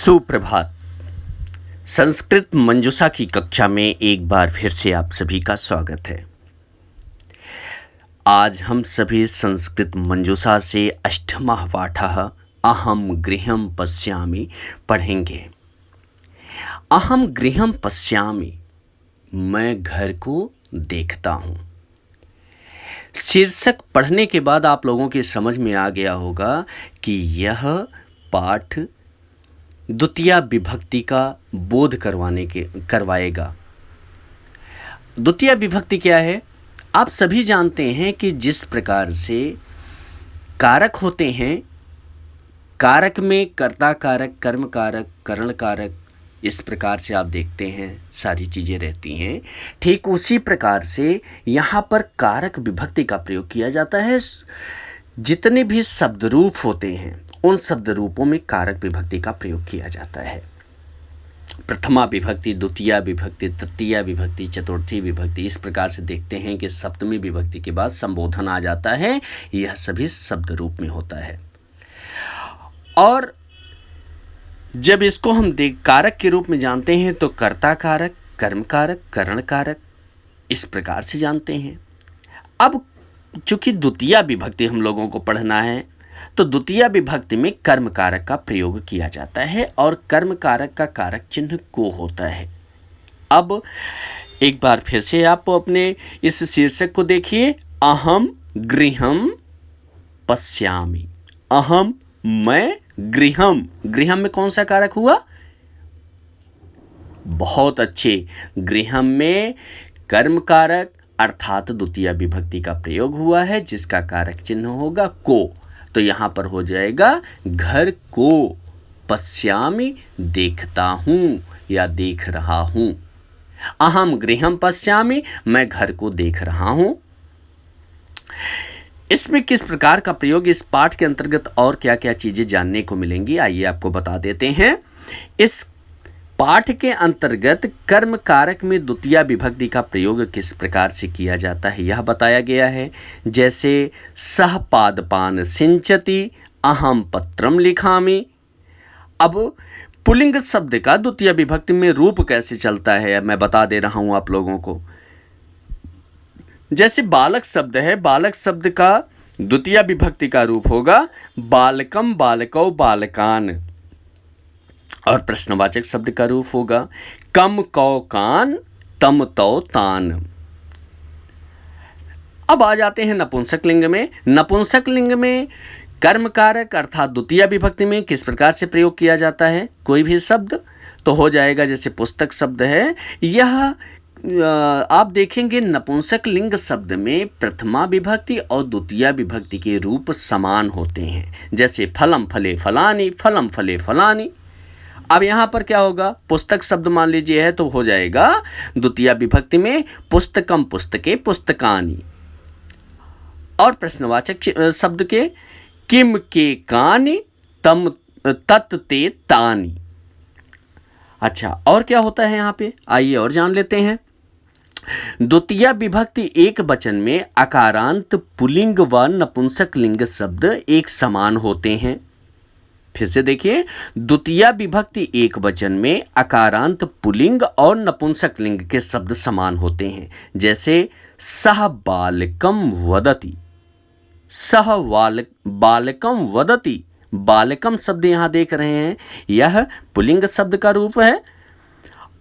सुप्रभात। संस्कृत मंजूषा की कक्षा में एक बार फिर से आप सभी का स्वागत है। आज हम सभी संस्कृत मंजूषा से अष्टमः पाठः अहम गृहं पश्यामि पढ़ेंगे। अहम गृहं पश्यामि, मैं घर को देखता हूँ। शीर्षक पढ़ने के बाद आप लोगों की समझ में आ गया होगा कि यह पाठ द्वितीया विभक्ति का बोध करवाएगा। द्वितीया विभक्ति क्या है? आप सभी जानते हैं कि जिस प्रकार से कारक होते हैं, कारक में कर्ता कारक, कर्म कारक, करण कारक, इस प्रकार से आप देखते हैं सारी चीज़ें रहती हैं। ठीक उसी प्रकार से यहाँ पर कारक विभक्ति का प्रयोग किया जाता है। जितने भी शब्द रूप होते हैं उन शब्द रूपों में कारक विभक्ति का प्रयोग किया जाता है। प्रथमा विभक्ति, द्वितीया विभक्ति, तृतीया विभक्ति, चतुर्थी विभक्ति, इस प्रकार से देखते हैं कि सप्तमी विभक्ति के बाद संबोधन आ जाता है। यह सभी शब्द रूप में होता है। और जब इसको हम कारक के रूप में जानते हैं तो कर्ता कारक, कर्म कारक, करण कारक, इस प्रकार से जानते हैं। अब चूंकि द्वितीया विभक्ति हम लोगों को पढ़ना है तो द्वितीया विभक्ति में कर्म कारक का प्रयोग किया जाता है और कर्म कारक का कारक चिन्ह को होता है। अब एक बार फिर से आप अपने इस शीर्षक को देखिए। अहम गृहं पश्यामि। अहम, मैं, गृहं, गृहं में कौन सा कारक हुआ? बहुत अच्छे। गृहं में कर्म कारक अर्थात द्वितीया विभक्ति का प्रयोग हुआ है जिसका कारक चिन्ह होगा को। तो यहाँ पर हो जाएगा घर को। पश्यामि, देखता हूँ या देख रहा हूँ। अहम गृहं पश्यामि, मैं घर को देख रहा हूँ। इसमें किस प्रकार का प्रयोग इस पाठ के अंतर्गत और क्या क्या चीज़ें जानने को मिलेंगी, आइए आपको बता देते हैं। इस पाठ के अंतर्गत कर्म कारक में द्वितीया विभक्ति का प्रयोग किस प्रकार से किया जाता है यह बताया गया है। जैसे सह पादपान सिंचति, अहम पत्रम लिखामि। अब पुल्लिंग शब्द का द्वितीया विभक्ति में रूप कैसे चलता है मैं बता दे रहा हूं आप लोगों को। जैसे बालक शब्द है, बालक शब्द का द्वितीया विभक्ति का रूप होगा बालकम, बालकौ, बालकान। और प्रश्नवाचक शब्द का रूप होगा कम कौ कान, तम तौ तान। अब आ जाते हैं नपुंसक लिंग में। नपुंसक लिंग में कर्म कारक अर्थात द्वितीया विभक्ति में किस प्रकार से प्रयोग किया जाता है कोई भी शब्द तो हो जाएगा। जैसे पुस्तक शब्द है, यह आप देखेंगे नपुंसक लिंग शब्द में प्रथमा विभक्ति और द्वितीया विभक्ति के रूप समान होते हैं। जैसे फलम फले फलानी, फलम फले फलानी। अब यहाँ पर क्या होगा? पुस्तक शब्द मान लीजिए है तो हो जाएगा द्वितीया विभक्ति में पुस्तकम, पुस्तके, पुस्तकानि। और प्रश्नवाचक शब्द के किम के कानि, तम तत् ते तानि। अच्छा, और क्या होता है यहाँ पे, आइए और जान लेते हैं। द्वितीया विभक्ति एक वचन में अकारांत पुल्लिंग व नपुंसक लिंग शब्द एक समान होते हैं। फिर से देखिए, द्वितीया विभक्ति एक वचन में अकारांत पुल्लिंग और नपुंसक लिंग के शब्द समान होते हैं। जैसे सह बालकम वदति, सह बालकम वदति। बालकम शब्द यहाँ देख रहे हैं, यह पुल्लिंग शब्द का रूप है।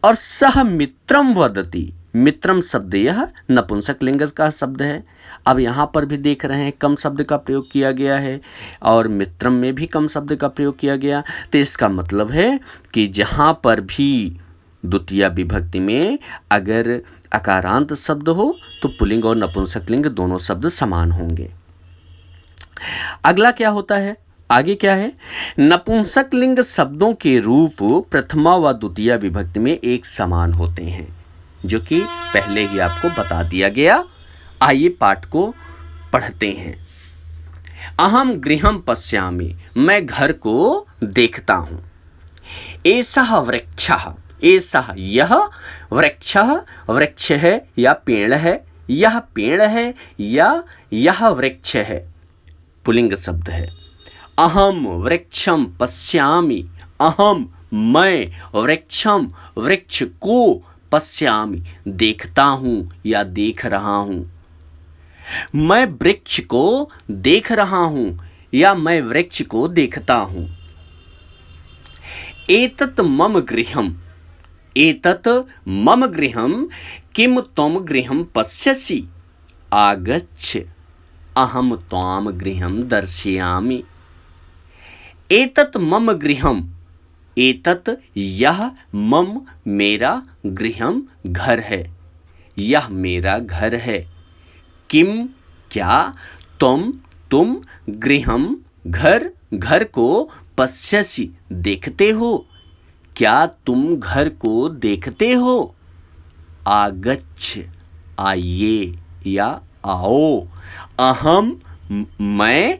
और सह मित्रम वदति, मित्रम शब्द यह नपुंसक लिंग का शब्द है। अब यहाँ पर भी देख रहे हैं कम शब्द का प्रयोग किया गया है और मित्रम में भी कम शब्द का प्रयोग किया गया। तो इसका मतलब है कि जहाँ पर भी द्वितीया विभक्ति में अगर अकारांत शब्द हो तो पुल्लिंग और नपुंसक लिंग दोनों शब्द समान होंगे। अगला क्या होता है, आगे क्या है? नपुंसक लिंग शब्दों के रूप प्रथमा व द्वितीया विभक्ति में एक समान होते हैं, जो कि पहले ही आपको बता दिया गया। आइए पाठ को पढ़ते हैं। अहम गृहं पश्यामि, मैं घर को देखता हूँ। एषः वृक्षः, एषः यह, वृक्षः वृक्ष है या पेड़ है, यह पेड़ है या यह वृक्ष है, पुल्लिंग शब्द है। अहम वृक्षम पश्यामि, अहम मैं वृक्षम वृक्ष को पश्यामि देखता हूँ या देख रहा हूँ। मैं वृक्ष को देख रहा हूँ या मैं वृक्ष को देखता हूँ। एतत् मम गृहम्, एतत् मम गृहम् किम त्वं गृहं पश्यसि आगच्छ अहम त्वां गृहं दर्शयामि। एतत् मम गृहम्, एतत् यह मम मेरा गृहम् घर है, यह मेरा घर है। किम क्या, तुम गृहम् घर, घर को पश्यसि देखते हो, क्या तुम घर को देखते हो। आगच्छ आइए या आओ, अहम मैं,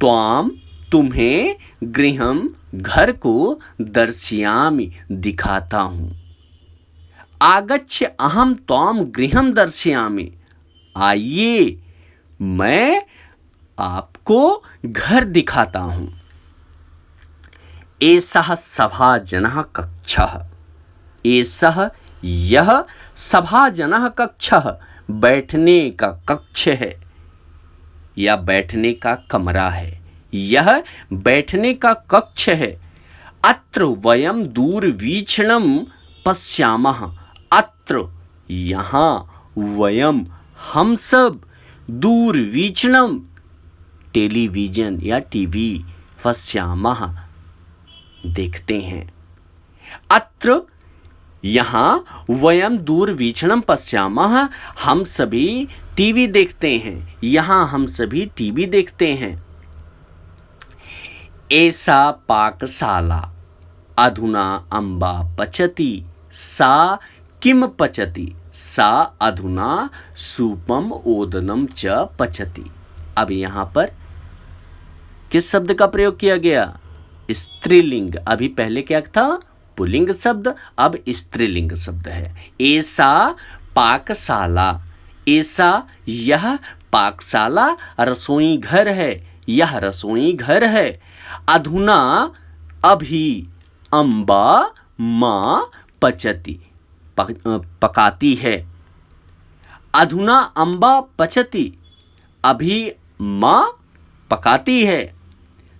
त्वाम तुम्हें, गृहम् घर को दर्शयामि दिखाता हूँ। आगच्छ अहम त्वाम गृहम् दर्शयामि, आइए मैं आपको घर दिखाता हूँ। एषः सभाजनः कक्षः, एषः यह सभाजनः कक्षः बैठने का कक्ष है या बैठने का कमरा है, यह बैठने का कक्ष है। अत्र वयम दूरवीक्षणं पश्यामः, अत्र यहाँ वयम हम सब दूरवीक्षणं टेलीविजन या टीवी पश्यामः देखते हैं। अत्र यहाँ वयम दूरवीक्षणं पश्यामः हम सभी टीवी देखते हैं, यहाँ हम सभी टीवी देखते हैं। एषा पाकशाला अधुना अम्बा पचति सा किम पचति, सा अधुना सूपम ओदनम च पचति। अब यहाँ पर किस शब्द का प्रयोग किया गया, स्त्रीलिंग। अभी पहले क्या था, पुल्लिंग शब्द, अब स्त्रीलिंग शब्द है। ऐसा पाकशाला, ऐसा यह पाकशाला रसोई घर है, यह रसोई घर है। अधुना अभी, अम्बा माँ पचती पकाती है। अधुना अम्बा पचती, अभी माँ पकाती है।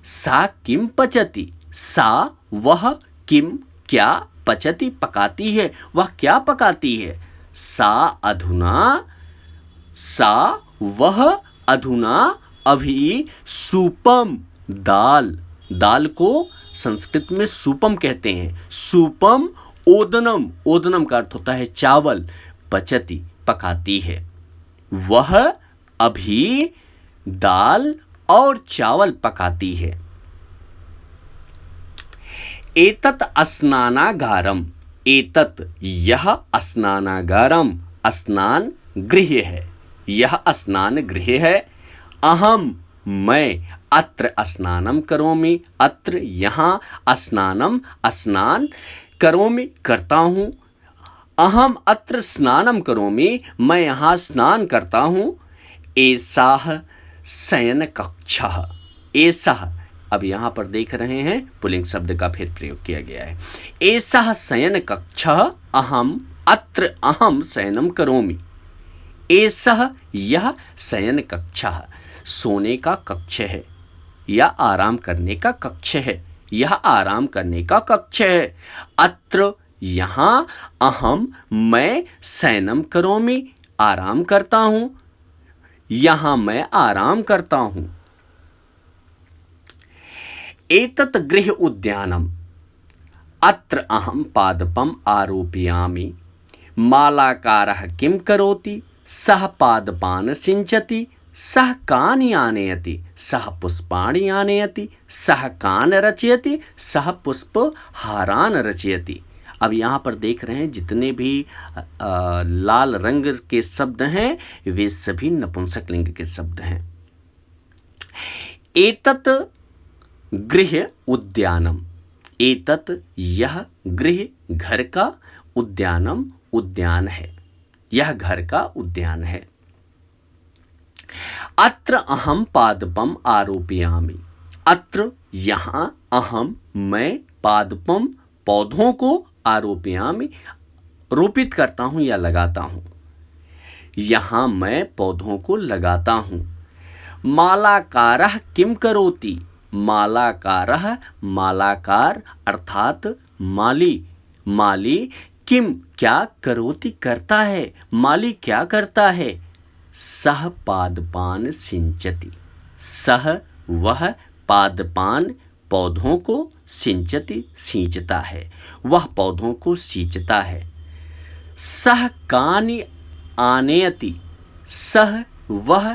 सा किम पचती, सा वह, किम क्या, पचती पकाती है, वह क्या पकाती है। सा अधुना, सा वह अधुना अभी सूपम दाल, दाल को संस्कृत में सूपम कहते हैं। सूपम ओदनम, ओदनम का अर्थ होता है चावल, पचती पकाती है। वह अभी दाल और चावल पकाती है। एतत् स्नानागारम, एतत् यह स्नानागारम स्नान गृह है, यह स्नान गृह है। अहम मैं अत्र स्नानम करोमि, अत्र यहाँ स्नानम स्नान करोमि करता हूँ। अहम अत्र स्नानम करोमि, मैं यहाँ स्नान करता हूँ। एषः शयन कक्षः, एषः, अब यहाँ पर देख रहे हैं पुल्लिंग शब्द का फिर प्रयोग किया गया है। एषः शयन कक्षः अहम अत्र अहम शयनम करोमि। एषः यह शयन कक्षः सोने का कक्ष है या आराम करने का कक्ष है, यह आराम करने का कक्ष है। अत्र यहाँ अहम मैं शयनम करोमि आराम करता हूँ, यहाँ मैं आराम करता हूँ। एतत् गृह उद्यानम, अत्र अहम पादपम आरोपयामि। मालाकारः किं करोति, सः पादपान् सिंचति, सः कानि आनयति, सः पुष्पाणि आनयति, सः कान् रचयति, सः पुष्पहारान् रचयति। अब यहाँ पर देख रहे हैं जितने भी लाल रंग के शब्द हैं वे सभी नपुंसक लिंग के शब्द हैं। एतत् गृह उद्यानम, एतत् यह गृह घर का, उद्यानम उद्यान है, यह घर का उद्यान है। अत्र अहम पादपम आरोपयामि, अत्र यहाँ अहम मैं पादपम पौधों को आरोपयामि, रोपित करता हूँ या लगाता हूँ। यहाँ मैं पौधों को लगाता हूँ। मालाकारः किम करोति, मालाकारः मालाकार अर्थात माली, माली किम क्या करोति करता है, माली क्या करता है। सह पादपान सिंचति, सह वह पादपान पौधों को सिंचति सींचता है, वह पौधों को सींचता है। सह कानि आनयति, सह वह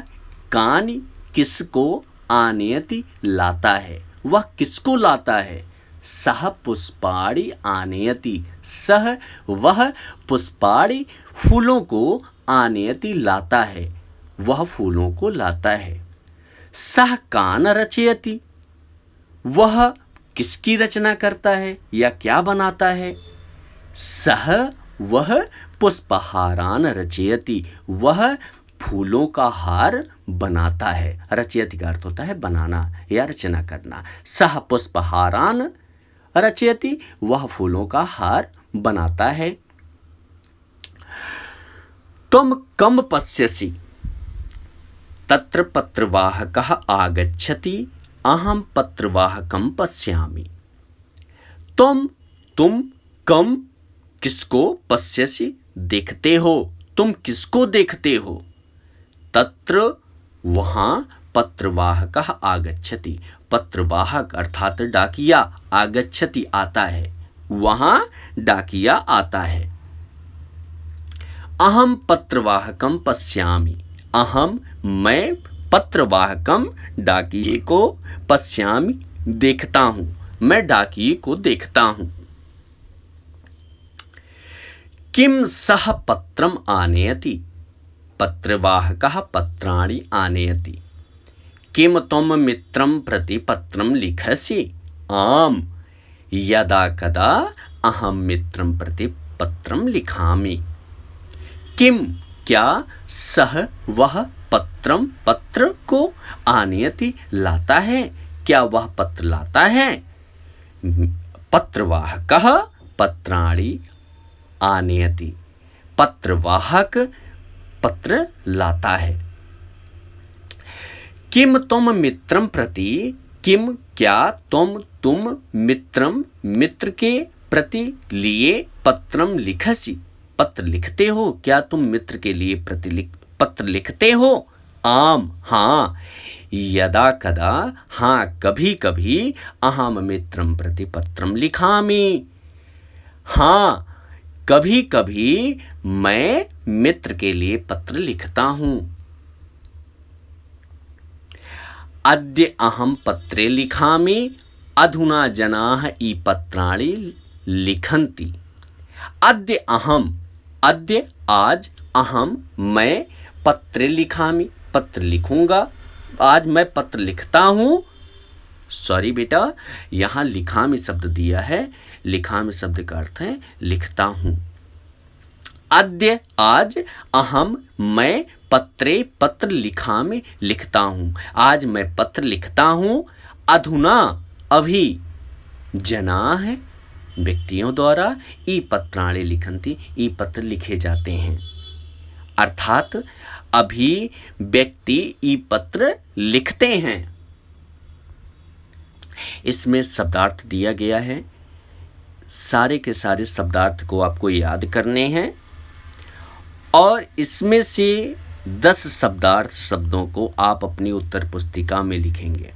कानि किसको आनयति लाता है, वह किसको लाता है। सह पुष्पाणि आनयति, सह वह पुष्पाणि फूलों को आनयति लाता है, वह फूलों को लाता है। सह कान रचयति, वह किसकी रचना करता है या क्या बनाता है। सह वह पुष्पहारान रचयति, वह फूलों का हार बनाता है। रचयति का अर्थ होता है बनाना या रचना करना। सह पुष्पहारान रचयति, वह फूलों का हार बनाता है। तुम कम पश्यसि, तत्र पत्रवाहकः आगच्छति, अहम पत्रवाहकं पश्यामि। तुम कम किसको, पश्यसि देखते हो, तुम किसको देखते हो। तत्र वहाँ, पत्रवाहकः आगच्छति, पत्रवाहक अर्थात डाकिया, आगच्छति आता है, वहाँ डाकिया आता है। अहम पत्रवाहकम पश्यामि, अहम मैं, पत्रवाहकम डाकिये को, पश्यामि देखता हूँ, मैं डाकिये को देखता हूँ। किम सह पत्रम आनयति, पत्रवाहकः पत्राणि आनयति। किम त्वं मित्रं प्रति पत्रं लिखसि, आम यदा कदा अहं मित्रं प्रति पत्रं लिखामि। किम क्या, सह वह पत्रम पत्र को आनयति लाता है, क्या वह पत्र लाता है। पत्रवाहकः पत्राणि आनयति, पत्रवाहक पत्र लाता है। किम तुम मित्रम प्रति, किम क्या, तुम मित्रम मित्र के प्रति लिए पत्रम लिखसि, पत्र लिखते हो, क्या तुम मित्र के लिए पत्र लिखते हो। आम हाँ, यदा कदा हाँ कभी कभी, अहम मित्रम प्रति पत्रम लिखामि, हाँ कभी कभी मैं मित्र के लिए पत्र लिखता हूँ। अद्य अहम पत्रे लिखामि, अधुना जनाः ई पत्राणि लिखन्ति। अद्य अहम, अद्य आज, अहम मैं, पत्रे लिखामि पत्र लिखूंगा, आज मैं पत्र लिखता हूँ। सॉरी बेटा, यहाँ लिखामि शब्द दिया है, लिखामि शब्द का अर्थ है लिखता हूँ। अद्य आज, अहम मैं, पत्रे पत्र लिखामि लिखता हूँ, आज मैं पत्र लिखता हूँ। अधुना अभी, जनाः व्यक्तियों द्वारा, ई पत्राणि लिखन्ति ई पत्र लिखे जाते हैं, अर्थात अभी व्यक्ति ई पत्र लिखते हैं। इसमें शब्दार्थ दिया गया है, सारे के सारे शब्दार्थ को आपको याद करने हैं और इसमें से 10 शब्दार्थ शब्दों को आप अपनी उत्तर पुस्तिका में लिखेंगे।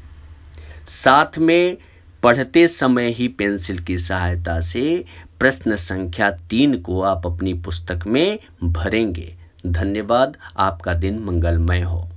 साथ में पढ़ते समय ही पेंसिल की सहायता से प्रश्न संख्या 3 को आप अपनी पुस्तक में भरेंगे। धन्यवाद। आपका दिन मंगलमय हो।